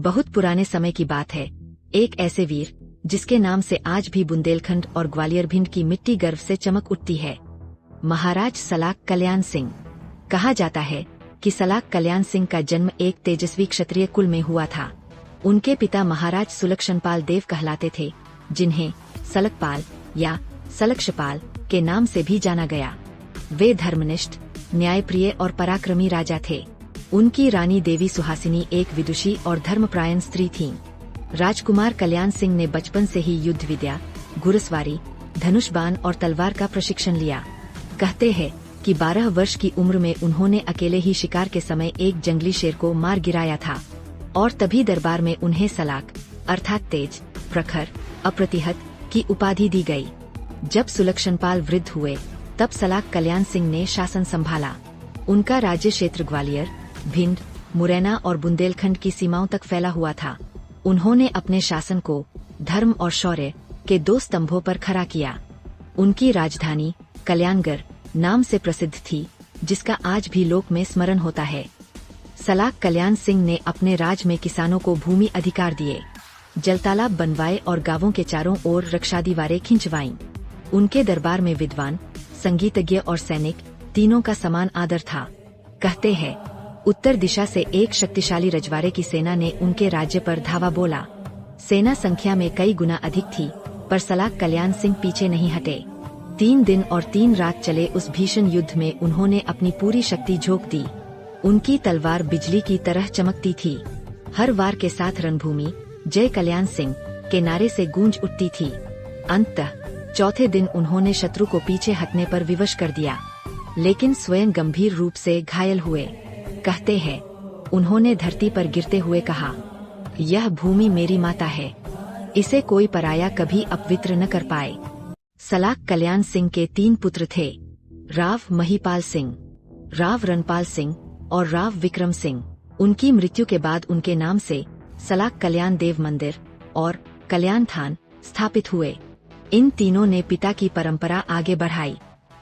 बहुत पुराने समय की बात है। एक ऐसे वीर जिसके नाम से आज भी बुंदेलखंड और ग्वालियर भिंड की मिट्टी गर्व से चमक उठती है, महाराज सलाक कल्याण सिंह। कहा जाता है कि सलाक कल्याण सिंह का जन्म एक तेजस्वी क्षत्रिय कुल में हुआ था। उनके पिता महाराज सुलक्षणपाल देव कहलाते थे, जिन्हें सलकपाल या सलक्षपाल के नाम से भी जाना गया। वे धर्मनिष्ठ, न्यायप्रिय और पराक्रमी राजा थे। उनकी रानी देवी सुहासिनी एक विदुषी और धर्मप्रायण स्त्री थीं। राजकुमार कल्याण सिंह ने बचपन से ही युद्ध विद्या, घुड़सवारी, धनुषबाण और तलवार का प्रशिक्षण लिया। कहते हैं कि 12 वर्ष की उम्र में उन्होंने अकेले ही शिकार के समय एक जंगली शेर को मार गिराया था और तभी दरबार में उन्हें सलाक अर्थात तेज, प्रखर, अप्रतिहत की उपाधि दी गई। जब सुलक्षणपाल वृद्ध हुए तब सलाक कल्याण सिंह ने शासन संभाला। उनका राज्य क्षेत्र ग्वालियर, भिंड, मुरैना और बुंदेलखंड की सीमाओं तक फैला हुआ था। उन्होंने अपने शासन को धर्म और शौर्य के 2 स्तंभों पर खड़ा किया। उनकी राजधानी कल्याणगढ़ नाम से प्रसिद्ध थी, जिसका आज भी लोक में स्मरण होता है। सलाक कल्याण सिंह ने अपने राज में किसानों को भूमि अधिकार दिए, जलतालाब बनवाए और गांवों के चारों ओर रक्षा दीवारें खिंचवाईं। उनके दरबार में विद्वान, संगीतज्ञ और सैनिक तीनों का समान आदर था। कहते हैं उत्तर दिशा से एक शक्तिशाली रजवाड़े की सेना ने उनके राज्य पर धावा बोला। सेना संख्या में कई गुना अधिक थी, पर सलाक कल्याण सिंह पीछे नहीं हटे। 3 दिन और 3 रात चले उस भीषण युद्ध में उन्होंने अपनी पूरी शक्ति झोंक दी। उनकी तलवार बिजली की तरह चमकती थी। हर वार के साथ रणभूमि जय कल्याण सिंह के नारे से गूंज उठती थी। अंततः चौथे दिन उन्होंने शत्रु को पीछे हटने पर विवश कर दिया, लेकिन स्वयं गंभीर रूप से घायल हुए। कहते हैं उन्होंने धरती पर गिरते हुए कहा, यह भूमि मेरी माता है, इसे कोई पराया कभी अपवित्र न कर पाए। सलाक कल्याण सिंह के 3 पुत्र थे, राव महिपाल सिंह, राव रणपाल सिंह और राव विक्रम सिंह। उनकी मृत्यु के बाद उनके नाम से सलाक कल्याण देव मंदिर और कल्याण थान स्थापित हुए। इन तीनों ने पिता की परंपरा आगे बढ़ाई।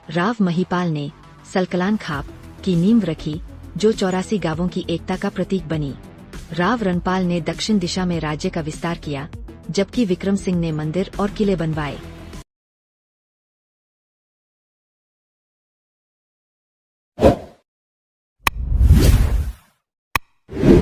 राव महिपाल ने सलकलान खाप की नींव रखी, जो 84 गांवों की एकता का प्रतीक बनी। राव रणपाल ने दक्षिण दिशा में राज्य का विस्तार किया, जबकि विक्रम सिंह ने मंदिर और किले बनवाए।